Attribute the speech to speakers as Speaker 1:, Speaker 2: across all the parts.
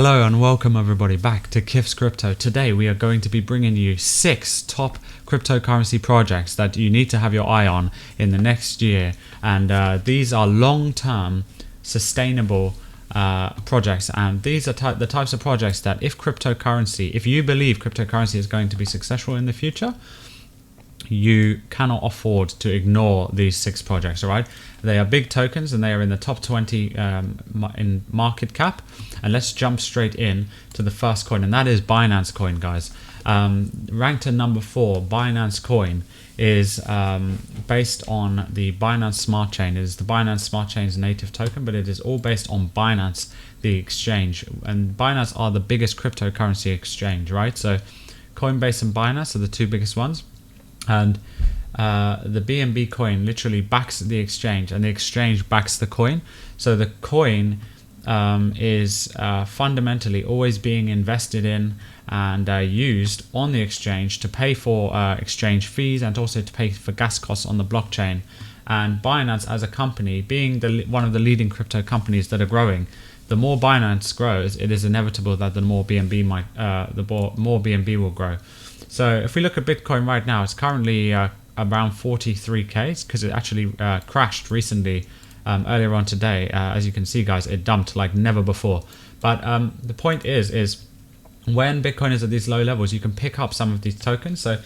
Speaker 1: Hello and welcome everybody back to Kif's Crypto. Today we are going to be bringing you 6 top cryptocurrency projects that you need to have your eye on in the next year, and these are long-term sustainable projects, and these are the types of projects that if you believe cryptocurrency is going to be successful in the future, you cannot afford to ignore these 6 projects. All right, they are big tokens and they are in the top 20 in market cap. And let's jump straight in to the first coin, and that is Binance Coin, guys. Ranked at number 4, Binance Coin is based on the Binance Smart Chain. It is the Binance Smart Chain's native token, but it is all based on Binance, the exchange. And Binance are the biggest cryptocurrency exchange, right? So Coinbase and Binance are the 2 biggest ones. And the BNB coin literally backs the exchange, and the exchange backs the coin. So the coin is fundamentally always being invested in and used on the exchange to pay for exchange fees and also to pay for gas costs on the blockchain. And Binance as a company, being one of the leading crypto companies that are growing, the more Binance grows, it is inevitable that the more BNB will grow. So if we look at Bitcoin right now, it's currently around 43k, because it actually crashed recently earlier on today. As you can see, guys, it dumped like never before. But the point is when Bitcoin is at these low levels, you can pick up some of these tokens. So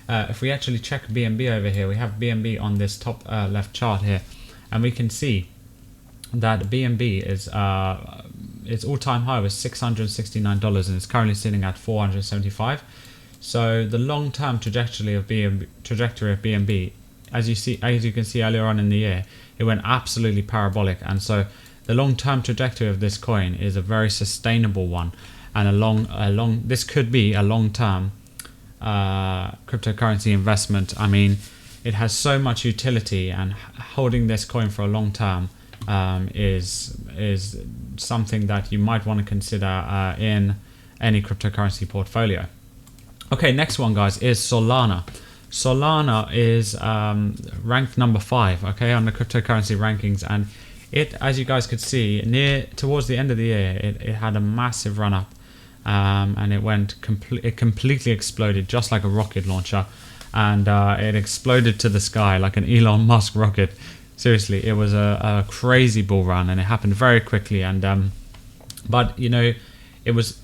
Speaker 1: if we actually check BNB over here, we have BNB on this top left chart here, and we can see that BNB is its all-time high was $669, and it's currently sitting at $475. So the long-term trajectory of BNB, as you can see earlier on in the year, it went absolutely parabolic. And so the long-term trajectory of this coin is a very sustainable one, and this could be a long-term cryptocurrency investment. I mean, it has so much utility, and holding this coin for a long term is something that you might want to consider in any cryptocurrency portfolio. Okay, next one, guys, is Solana. Solana is ranked number 5, okay, on the cryptocurrency rankings, and it, as you guys could see, towards the end of the year, it had a massive run up, and it completely exploded just like a rocket launcher, and it exploded to the sky like an Elon Musk rocket. Seriously, it was a crazy bull run, and it happened very quickly. And but you know, it was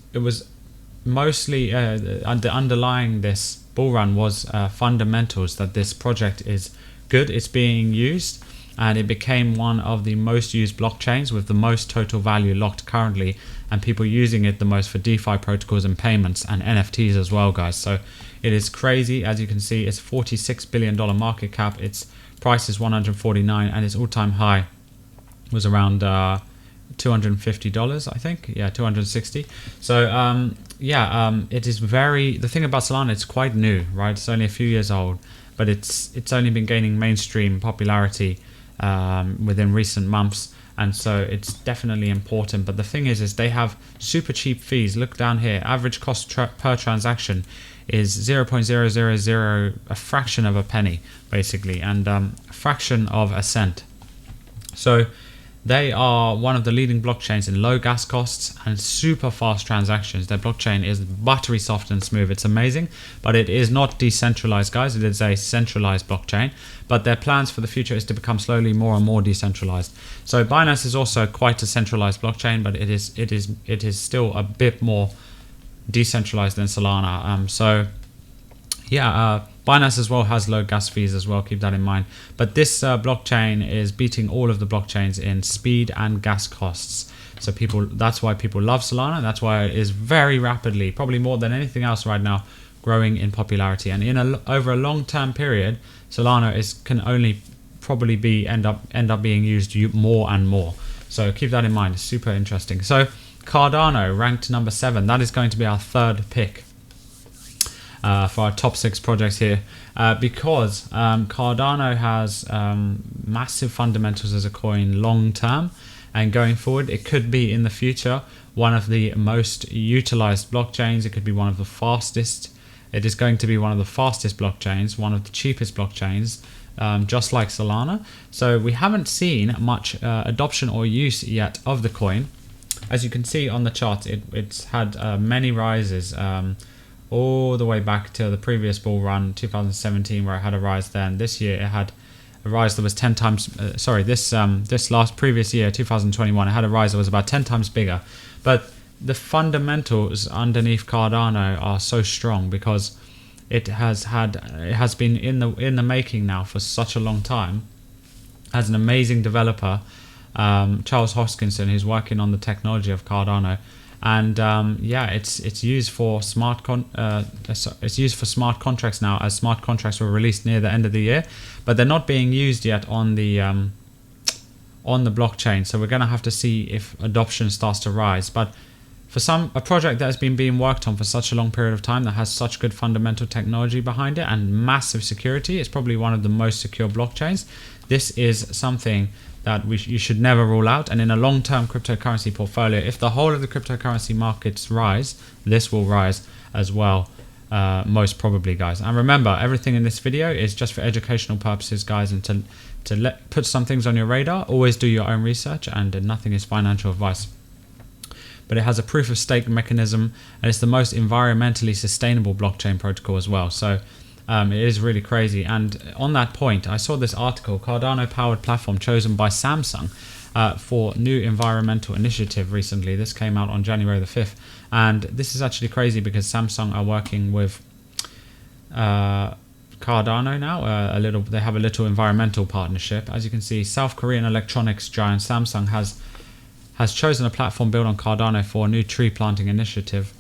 Speaker 1: mostly the underlying this bull run was fundamentals, that this project is good, it's being used, and it became one of the most used blockchains with the most total value locked currently, and people using it the most for DeFi protocols and payments and NFTs as well, guys. So it is crazy. As you can see, it's $46 billion market cap, its price is $149, and its all-time high was around $250, I think. Yeah, 260. So it is the thing about Solana, it's quite new, right? It's only a few years old, but it's only been gaining mainstream popularity within recent months, and so it's definitely important. But the thing is they have super cheap fees. Look down here, average cost per transaction is 0.000, a fraction of a penny basically, and a fraction of a cent. So they are one of the leading blockchains in low gas costs and super fast transactions. Their blockchain is buttery soft and smooth. It's amazing, but it is not decentralized, guys. It is a centralized blockchain, but their plans for the future is to become slowly more and more decentralized. So Binance is also quite a centralized blockchain, but it is still a bit more decentralized than Solana. Binance as well has low gas fees as well, keep that in mind. But this blockchain is beating all of the blockchains in speed and gas costs. So that's why people love Solana. That's why it is very rapidly, probably more than anything else right now, growing in popularity. And over a long-term period, Solana can only probably end up being used more and more. So keep that in mind. It's super interesting. So Cardano ranked number 7. That is going to be our third pick for our top 6 projects here, because Cardano has massive fundamentals as a coin long term, and going forward it could be in the future one of the most utilized blockchains. It could be one of the fastest. It is going to be one of the fastest blockchains, one of the cheapest blockchains, just like Solana. So we haven't seen much adoption or use yet of the coin, as you can see on the chart, it's had many rises all the way back to the previous bull run 2017, where it had a rise then. This year it had a rise that was 10 times this last previous year 2021, it had a rise that was about 10 times bigger. But the fundamentals underneath Cardano are so strong because it has been in the making now for such a long time. As an amazing developer, Charles Hoskinson, who's working on the technology of Cardano, and it's used for smart contracts now, as smart contracts were released near the end of the year, but they're not being used yet on the blockchain. So we're going to have to see if adoption starts to rise. But for a project that has been being worked on for such a long period of time, that has such good fundamental technology behind it and massive security, it's probably one of the most secure blockchains. This is something that you should never rule out. And in a long-term cryptocurrency portfolio, if the whole of the cryptocurrency markets rise, this will rise as well, most probably, guys. And remember, everything in this video is just for educational purposes, guys, and to put some things on your radar. Always do your own research, and nothing is financial advice. But it has a proof of stake mechanism, and it's the most environmentally sustainable blockchain protocol as well. So it is really crazy. And on that point, I saw this article, Cardano powered platform chosen by Samsung for new environmental initiative recently. This came out on January the 5th. And this is actually crazy because Samsung are working with Cardano now. They have a little environmental partnership. As you can see, South Korean electronics giant Samsung has chosen a platform built on Cardano for a new tree planting initiative.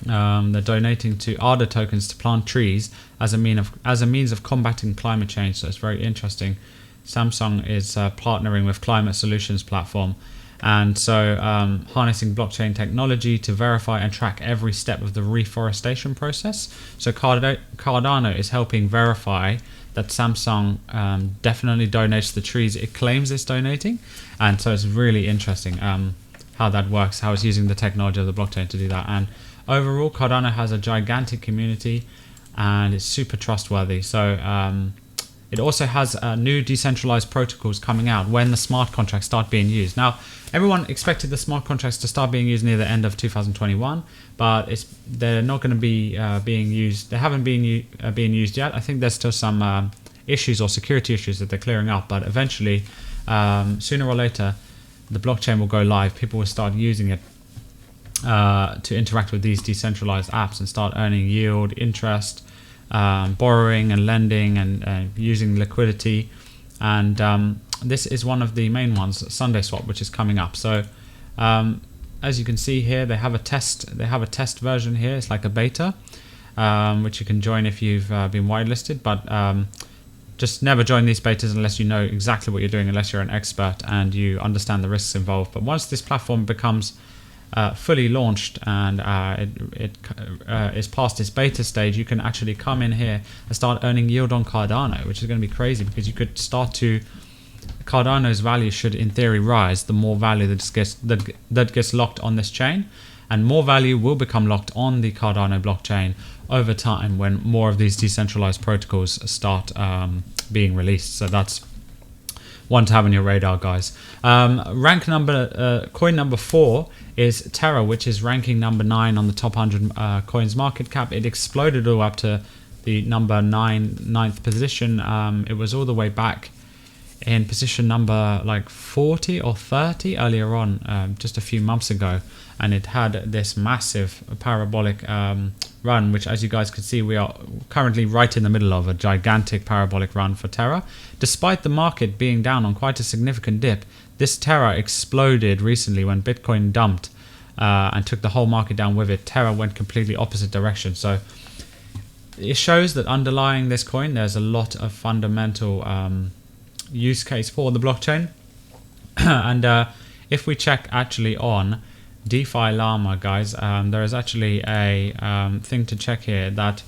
Speaker 1: They're donating to ADA tokens to plant trees as a means of combating climate change. So it's very interesting. Samsung is partnering with Climate Solutions platform, and so harnessing blockchain technology to verify and track every step of the reforestation process. So Cardano is helping verify that Samsung definitely donates the trees it claims it's donating, and so it's really interesting how that works, how it's using the technology of the blockchain to do that. And overall, Cardano has a gigantic community and it's super trustworthy. So it also has new decentralized protocols coming out when the smart contracts start being used. Now, everyone expected the smart contracts to start being used near the end of 2021, but they're not going to be being used. They haven't been being used yet. I think there's still some issues or security issues that they're clearing up, but eventually, sooner or later, the blockchain will go live. People will start using it to interact with these decentralized apps and start earning yield, interest, borrowing and lending, and using liquidity. And this is one of the main ones, SundaySwap, which is coming up. So as you can see here, they have a test version here. It's like a beta, which you can join if you've been whitelisted, but just never join these betas unless you know exactly what you're doing, unless you're an expert and you understand the risks involved. But once this platform becomes fully launched and it is past its beta stage, you can actually come in here and start earning yield on Cardano, which is going to be crazy because you could start to... Cardano's value should in theory rise the more value that gets locked on this chain, and more value will become locked on the Cardano blockchain over time when more of these decentralized protocols start being released. So that's one to have on your radar, guys. Coin number 4 is Terra, which is ranking number 9 on the top 100 coins market cap. It exploded all up to the number 9th position. It was all the way back in position number like 40 or 30 earlier on, just a few months ago, and it had this massive parabolic run, which, as you guys can see, we are currently right in the middle of a gigantic parabolic run for Terra. Despite the market being down on quite a significant dip, this Terra exploded recently when Bitcoin dumped and took the whole market down with it. Terra went completely opposite direction. So it shows that underlying this coin, there's a lot of fundamental use case for the blockchain. And if we check actually on DeFi Llama, guys, there is actually a thing to check here that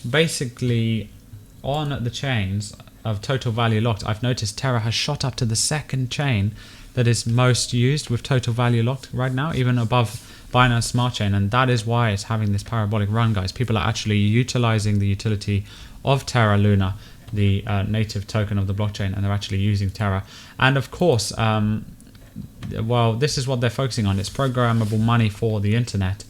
Speaker 1: basically on the chains of total value locked, I've noticed Terra has shot up to the second chain that is most used with total value locked right now, even above Binance Smart Chain, and that is why it's having this parabolic run, guys. People are actually utilizing the utility of Terra Luna, the native token of the blockchain, and they're actually using Terra. And of course, well, this is what they're focusing on. It's programmable money for the internet.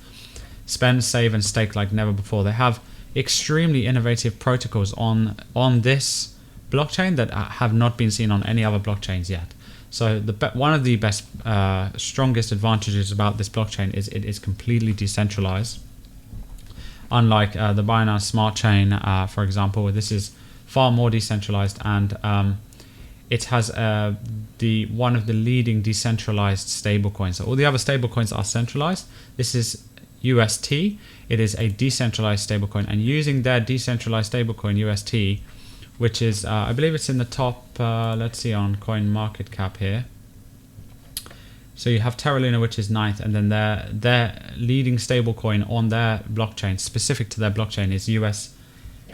Speaker 1: Spend, save, and stake like never before. They have extremely innovative protocols on this blockchain that have not been seen on any other blockchains yet. So one of the best, strongest advantages about this blockchain is it is completely decentralized. Unlike the Binance Smart Chain, for example, this is far more decentralized, and it has one of the leading decentralized stablecoins. So all the other stablecoins are centralized. This is UST. It is a decentralized stablecoin, and using their decentralized stablecoin UST, which is I believe it's in the top. Let's see on coinmarketcap here. So you have Terra Luna, which is 9th, and then their leading stablecoin on their blockchain, specific to their blockchain, is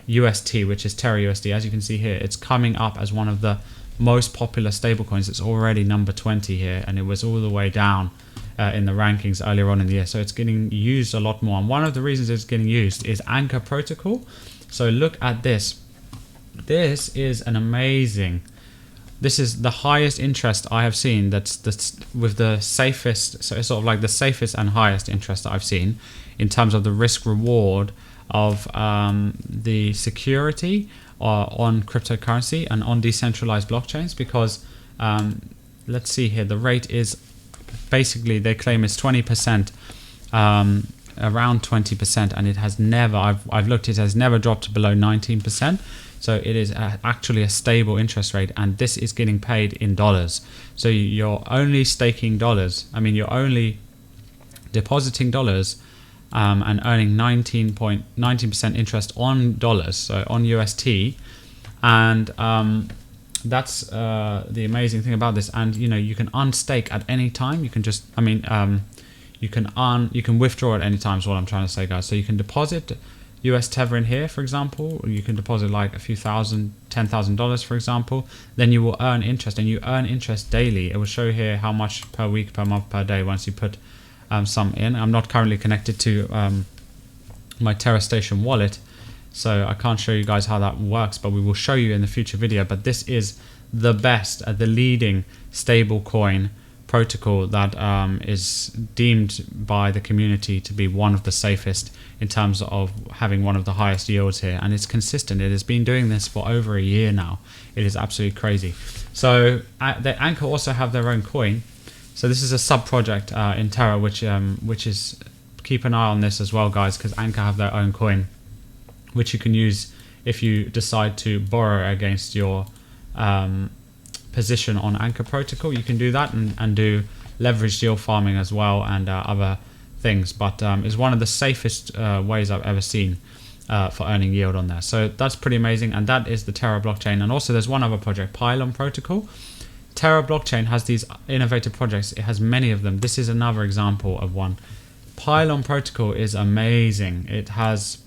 Speaker 1: UST, which is Terra USD. As you can see here, it's coming up as one of the most popular stablecoins. It's already number 20 here, and it was all the way down in the rankings earlier on in the year. So it's getting used a lot more. And one of the reasons it's getting used is Anchor Protocol. So look at this. This is an amazing. This is the highest interest I have seen. That's with the safest. So it's sort of like the safest and highest interest that I've seen in terms of the risk reward of the security on cryptocurrency and on decentralized blockchains, because let's see here, the rate is basically, they claim it's 20%, around 20%, and it has never, I've looked, it has never dropped below 19%. So it is actually a stable interest rate, and this is getting paid in dollars. So you're only staking dollars. I mean, you're only depositing dollars and earning 19% interest on dollars, so on UST. And that's the amazing thing about this. And you know, you can unstake at any time. You can just, I mean, you can withdraw at any time is what I'm trying to say, guys. So you can deposit US Tether in here, for example. You can deposit like a few thousand, $10,000, for example. Then you will earn interest, and you earn interest daily. It will show here how much per week, per month, per day once you put some in. I'm not currently connected to my Terra Station wallet, so I can't show you guys how that works, but we will show you in the future video. But this is the best, the leading stable coin protocol that is deemed by the community to be one of the safest in terms of having one of the highest yields here, and it's consistent. It has been doing this for over a year now. It is absolutely crazy. So the Anchor also have their own coin. So this is a sub project in Terra, which is, keep an eye on this as well, guys, because Anchor have their own coin, which you can use if you decide to borrow against your position on Anchor Protocol. You can do that and do leverage yield farming as well, and other things, but is one of the safest ways I've ever seen for earning yield on there. So that's pretty amazing, and that is the Terra blockchain. And also there's one other project, Pylon Protocol. Terra blockchain has these innovative projects. It has many of them. This is another example of one. Pylon Protocol is amazing. It has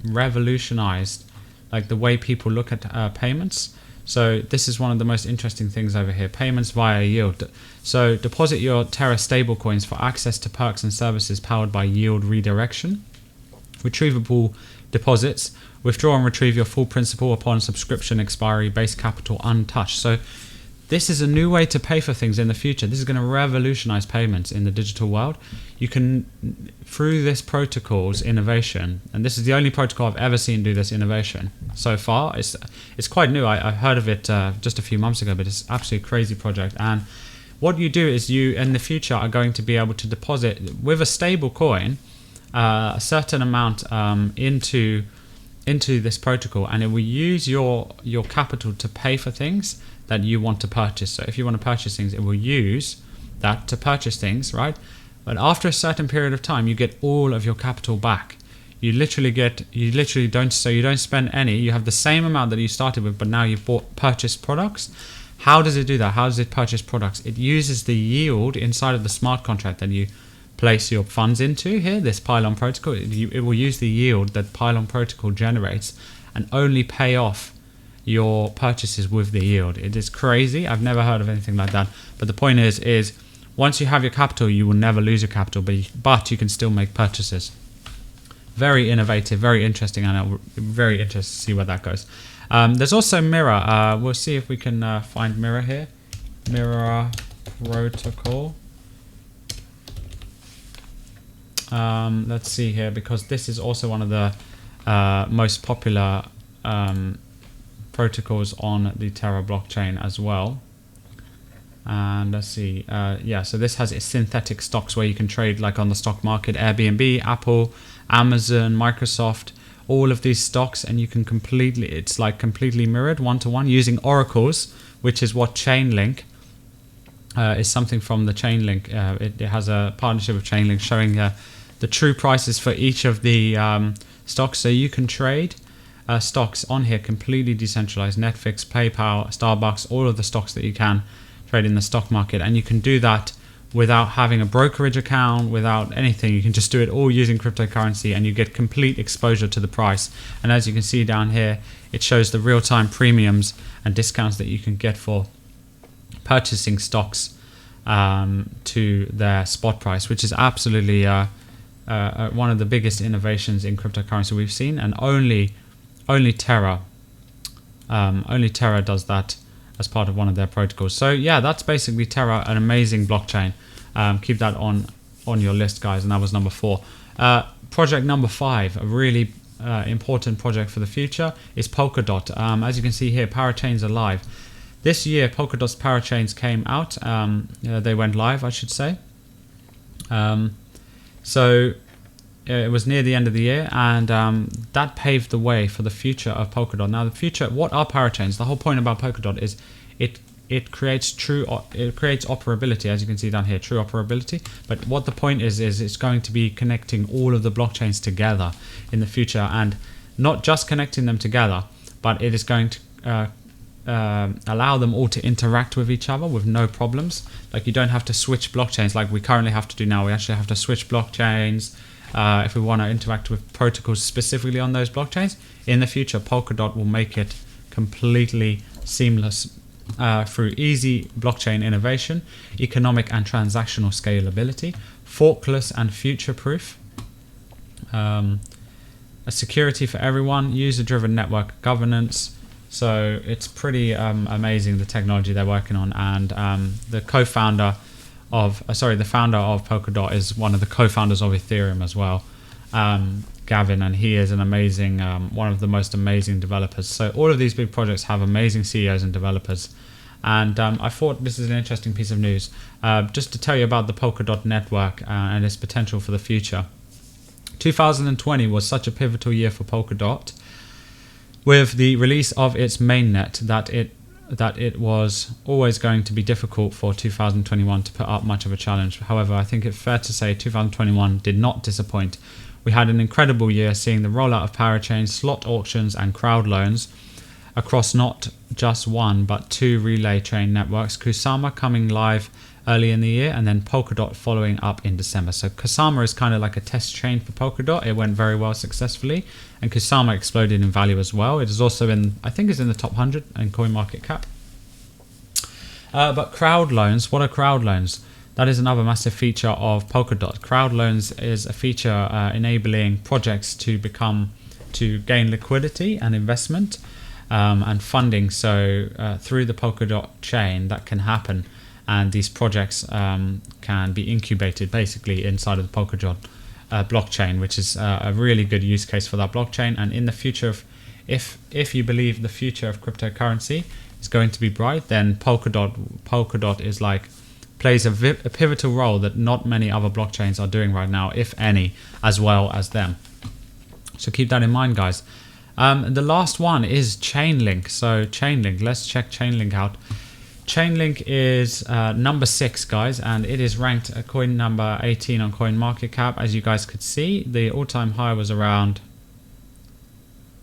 Speaker 1: revolutionized like the way people look at payments. So this is one of the most interesting things over here, payments via yield. So deposit your Terra stablecoins for access to perks and services powered by yield redirection. Retrievable deposits, withdraw and retrieve your full principal upon subscription expiry, base capital untouched. So this is a new way to pay for things in the future. This is going to revolutionize payments in the digital world. You can, through this protocol's innovation, and this is the only protocol I've ever seen do this innovation so far. It's quite new. I heard of it just a few months ago, but it's an absolutely crazy project. And what you do is you, in the future, are going to be able to deposit with a stable coin a certain amount into this protocol, and it will use your capital to pay for things that you want to purchase. So if you want to purchase things, it will use that to purchase things, right? But after a certain period of time, you get all of your capital back. You literally don't spend any. You have the same amount that you started with, but now you've purchased products. How does it do that? How does it purchase products? It uses the yield inside of the smart contract that you place your funds into here, this Pylon Protocol. It will use the yield that Pylon Protocol generates and only pay off your purchases with the yield. It is crazy. I've never heard of anything like that. But the point is once you have your capital, you will never lose your capital, but you can still make purchases. Very innovative, very interesting, and I'm very interested to see where that goes. There's also Mirror. We'll see if we can find Mirror here. Mirror protocol. Let's see here, because this is also one of the most popular protocols on the Terra blockchain as well. And let's see, yeah, so this has synthetic stocks where you can trade like on the stock market, Airbnb, Apple, Amazon, Microsoft, all of these stocks, and you can it's like completely mirrored one-to-one using oracles, which is what Chainlink is something from the Chainlink. It has a partnership with Chainlink showing the true prices for each of the stocks. So you can trade stocks on here completely decentralized. Netflix, PayPal, Starbucks, all of the stocks that you can trade in the stock market. And you can do that without having a brokerage account, without anything. You can just do it all using cryptocurrency, and you get complete exposure to the price. And as you can see down here, it shows the real-time premiums and discounts that you can get for purchasing stocks to their spot price, which is absolutely one of the biggest innovations in cryptocurrency we've seen, and only Terra does that as part of one of their protocols. So yeah, that's basically Terra, an amazing blockchain. Keep that on your list, guys. And that was number 4. Project number 5, a really important project for the future, is Polkadot. As you can see here, parachains are live. This year, Polkadot's parachains came out. They went live, I should say. So it was near the end of the year, and that paved the way for the future of Polkadot. Now, the future, what are parachains? The whole point about Polkadot is it creates operability, as you can see down here, true operability. But what the point is it's going to be connecting all of the blockchains together in the future, and not just connecting them together, but it is going to allow them all to interact with each other with no problems. Like, you don't have to switch blockchains like we currently have to do now. We actually have to switch blockchains if we want to interact with protocols specifically on those blockchains. In the future, Polkadot will make it completely seamless through easy blockchain innovation, economic and transactional scalability, forkless and future-proof, a security for everyone, user-driven network governance. So it's pretty amazing, the technology they're working on. And the founder of Polkadot is one of the co-founders of Ethereum as well, Gavin, and he is an amazing, one of the most amazing developers. So all of these big projects have amazing CEOs and developers. And I thought this is an interesting piece of news, just to tell you about the Polkadot network and its potential for the future. 2020 was such a pivotal year for Polkadot, with the release of its mainnet, that it was always going to be difficult for 2021 to put up much of a challenge. However, I think it's fair to say 2021 did not disappoint. We had an incredible year, seeing the rollout of parachains, slot auctions and crowd loans across not just one but 2 relay chain networks, Kusama coming live early in the year, and then Polkadot following up in December. So Kusama is kind of like a test chain for Polkadot. It went very well successfully, and Kusama exploded in value as well. It is also I think it's in the top 100 in coinmarketcap. But crowd loans, what are crowd loans? That is another massive feature of Polkadot. Crowd loans is a feature enabling projects to gain liquidity and investment and funding. So through the Polkadot chain, that can happen. And these projects can be incubated basically inside of the Polkadot blockchain, which is a really good use case for that blockchain. And in the future, if you believe the future of cryptocurrency is going to be bright, then Polkadot is plays a pivotal role that not many other blockchains are doing right now, if any, as well as them. So keep that in mind, guys. The last one is Chainlink. So Chainlink, let's check Chainlink out. Chainlink is number 6, guys, and it is ranked a coin number 18 on CoinMarketCap. As you guys could see, the all-time high was around,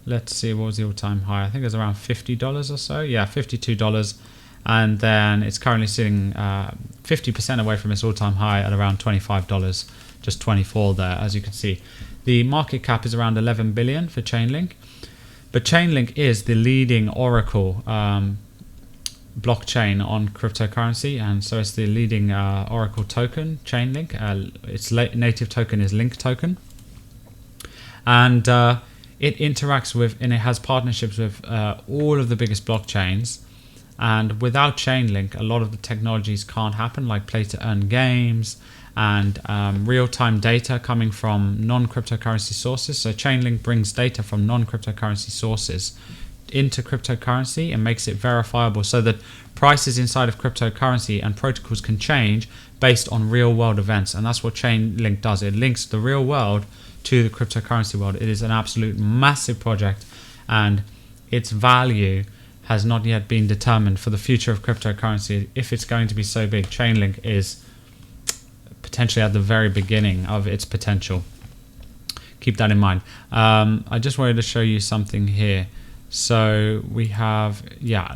Speaker 1: let's see, what was the all-time high? I think it was around $50 or so. Yeah, $52. And then it's currently sitting 50% away from its all-time high at around $25, just 24 there, as you can see. The market cap is around 11 billion for Chainlink. But Chainlink is the leading Oracle blockchain on cryptocurrency, and so it's the leading Oracle token, Chainlink. Its native token is Link token, and it interacts with, and it has partnerships with all of the biggest blockchains And without Chainlink, a lot of the technologies can't happen, like play-to-earn games and real-time data coming from non-cryptocurrency sources. So Chainlink brings data from non-cryptocurrency sources into cryptocurrency and makes it verifiable so that prices inside of cryptocurrency and protocols can change based on real-world events. And that's what Chainlink does. It links the real world to the cryptocurrency world. It is an absolute massive project, and its value has not yet been determined for the future of cryptocurrency. If it's going to be so big, Chainlink is potentially at the very beginning of its potential. Keep that in mind. I just wanted to show you something here. So we have,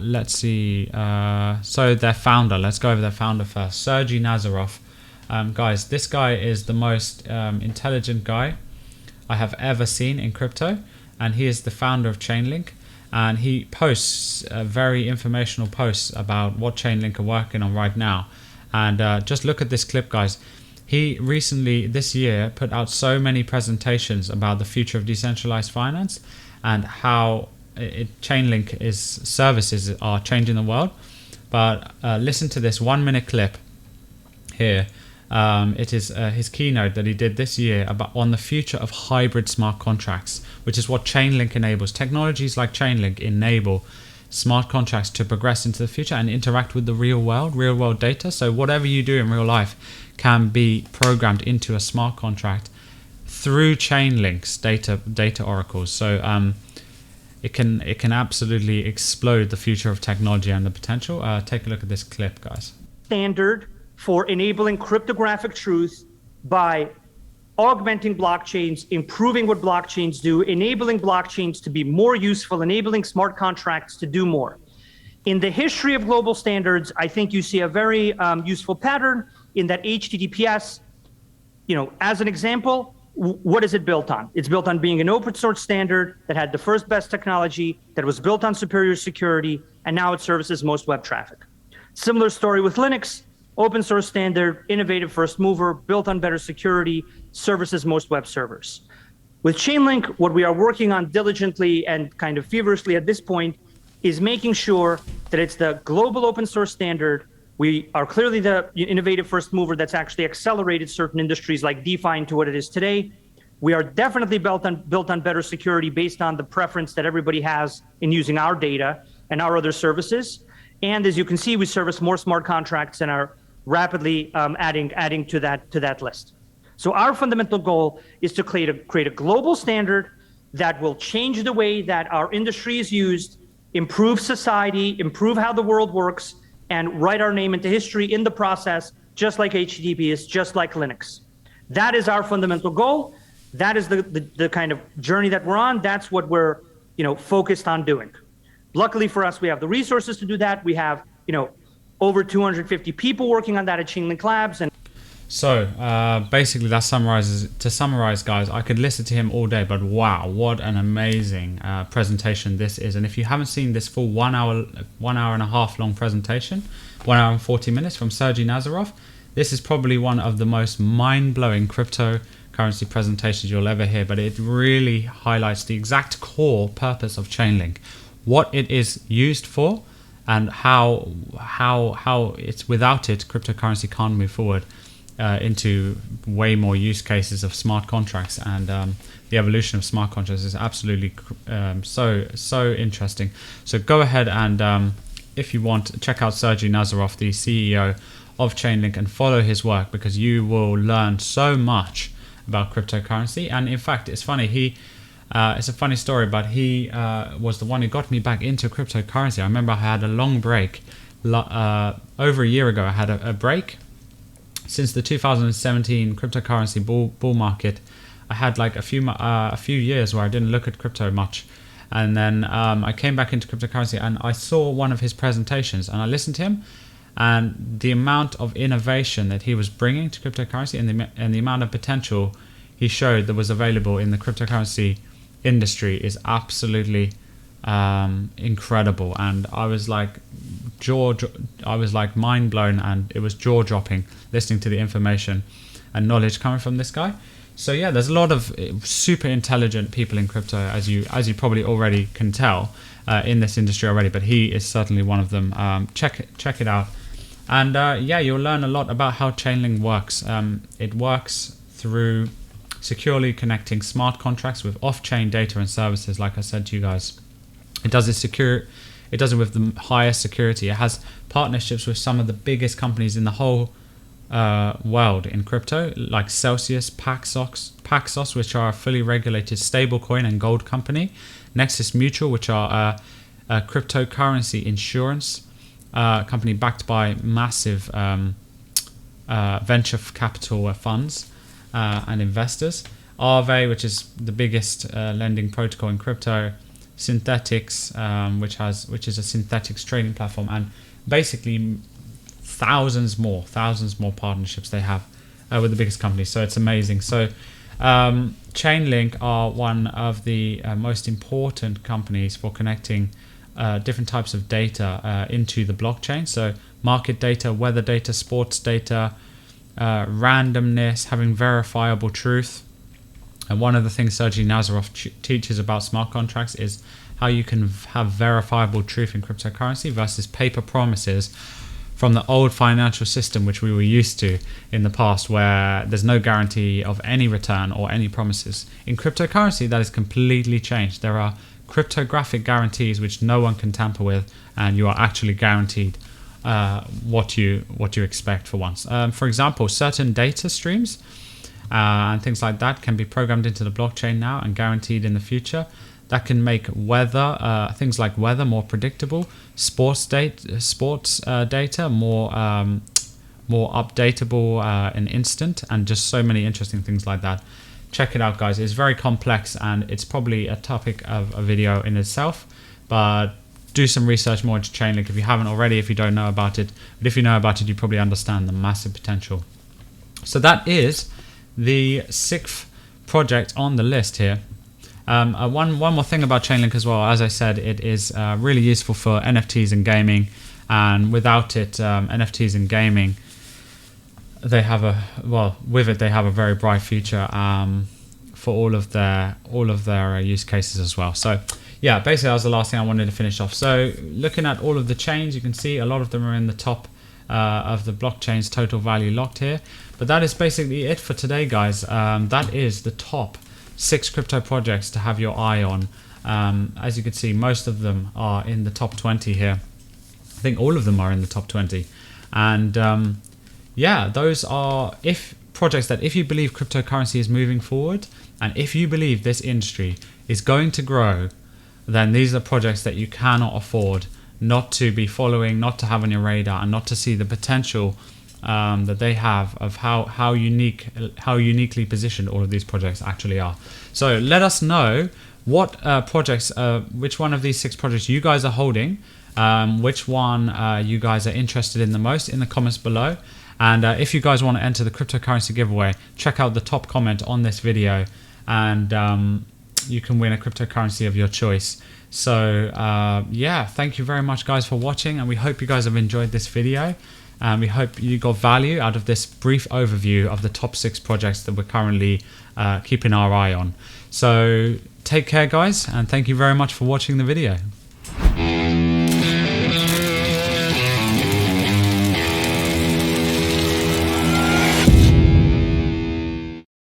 Speaker 1: let's see. So their founder, let's go over their founder first. Sergey Nazarov. Guys, this guy is the most intelligent guy I have ever seen in crypto, and he is the founder of Chainlink. And he posts very informational posts about what Chainlink are working on right now. And just look at this clip, guys. He recently, this year, put out so many presentations about the future of decentralized finance and how Chainlink services are changing the world. But listen to this 1 minute clip here. It is his keynote that he did this year on the future of hybrid smart contracts, which is what Chainlink enables. Technologies like Chainlink enable smart contracts to progress into the future and interact with the real world data. So whatever you do in real life can be programmed into a smart contract through Chainlink's data oracles. So it can absolutely explode the future of technology and the potential. Take a look at this clip, guys.
Speaker 2: Standard for enabling cryptographic truth by augmenting blockchains, improving what blockchains do, enabling blockchains to be more useful, enabling smart contracts to do more. In the history of global standards, I think you see a very useful pattern in that HTTPS, as an example, what is it built on? It's built on being an open source standard that had the first best technology, that was built on superior security, and now it services most web traffic. Similar story with Linux. Open source standard, innovative first mover, built on better security, services most web servers. With Chainlink, what we are working on diligently and kind of feverishly at this point is making sure that it's the global open source standard. We are clearly the innovative first mover that's actually accelerated certain industries like DeFi into what it is today. We are definitely built on better security based on the preference that everybody has in using our data and our other services. And as you can see, we service more smart contracts and are rapidly adding to that list. So our fundamental goal is to create a global standard that will change the way that our industry is used, improve society, improve how the world works, and write our name into history in the process, just like HTTP is, just like Linux. That is our fundamental goal. That is the kind of journey that we're on. That's what we're focused on doing. Luckily for us, we have the resources to do that. We have over 250 people working on that at Chainlink Labs. And
Speaker 1: so basically that summarizes. To summarize, guys, I could listen to him all day, but wow, what an amazing presentation this is. And if you haven't seen this full 1 hour and a half long presentation, 1 hour and 40 minutes from Sergey Nazarov, this is probably one of the most mind-blowing cryptocurrency presentations you'll ever hear. But it really highlights the exact core purpose of Chainlink, what it is used for, and how it's without it, cryptocurrency can't move forward into way more use cases of smart contracts. And the evolution of smart contracts is absolutely so interesting. So go ahead and if you want, check out Sergey Nazarov, the CEO of Chainlink, and follow his work, because you will learn so much about cryptocurrency. And in fact, it's funny, it's a funny story, but he was the one who got me back into cryptocurrency. I remember I had a long break. Over a year ago, I had a break. Since the 2017 cryptocurrency bull market, I had like a few years where I didn't look at crypto much. And then I came back into cryptocurrency, and I saw one of his presentations, and I listened to him. And the amount of innovation that he was bringing to cryptocurrency and the amount of potential he showed that was available in the cryptocurrency industry is absolutely incredible. And I was like mind blown, and it was jaw dropping listening to the information and knowledge coming from this guy. So yeah, there's a lot of super intelligent people in crypto, as you probably already can tell in this industry already. But he is certainly one of them. Check it out, and yeah, you'll learn a lot about how Chainlink works. It works through securely connecting smart contracts with off-chain data and services. Like I said to you guys, it does it secure. It does it with the highest security. It has partnerships with some of the biggest companies in the whole world in crypto, like Celsius, Paxos, which are a fully regulated stablecoin and gold company, Nexus Mutual, which are a cryptocurrency insurance company backed by massive venture capital funds and investors, Aave, which is the biggest lending protocol in crypto, Synthetics, which is a synthetics trading platform, and basically thousands more partnerships they have with the biggest companies. So it's amazing. So Chainlink are one of the most important companies for connecting different types of data into the blockchain. So market data, weather data, sports data, randomness, having verifiable truth. And one of the things Sergey Nazarov teaches about smart contracts is how you can have verifiable truth in cryptocurrency versus paper promises from the old financial system, which we were used to in the past, where there's no guarantee of any return or any promises. In cryptocurrency, that is completely changed. There are cryptographic guarantees which no one can tamper with, and you are actually guaranteed what you expect for once. For example, certain data streams and things like that can be programmed into the blockchain now and guaranteed in the future. That can make weather, things like weather, more predictable. Sports data more updatable and instant, and just so many interesting things like that. Check it out, guys. It's very complex, and it's probably a topic of a video in itself. But do some research more into Chainlink if you haven't already, if you don't know about it. But if you know about it, you probably understand the massive potential. So that is the 6th project on the list here. One more thing about Chainlink as well. As I said, it is really useful for NFTs and gaming, and without it, NFTs and gaming, they have with it they have a very bright future for all of their use cases as well. So yeah, basically that was the last thing I wanted to finish off. So looking at all of the chains, you can see a lot of them are in the top of the blockchain's total value locked here. But that is basically it for today, guys. That is the top 6 crypto projects to have your eye on. As you can see, most of them are in the top 20 here. I think all of them are in the top 20. And yeah, those are projects that if you believe cryptocurrency is moving forward, and if you believe this industry is going to grow, then these are projects that you cannot afford not to be following, not to have on your radar, and not to see the potential that they have of how uniquely positioned all of these projects actually are. So let us know what projects, which one of these 6 projects you guys are holding, which one you guys are interested in the most in the comments below. And if you guys want to enter the cryptocurrency giveaway, check out the top comment on this video, and you can win a cryptocurrency of your choice. So yeah, thank you very much, guys, for watching, and we hope you guys have enjoyed this video. We hope you got value out of this brief overview of the top 6 projects that we're currently keeping our eye on. So take care, guys, and thank you very much for watching the video.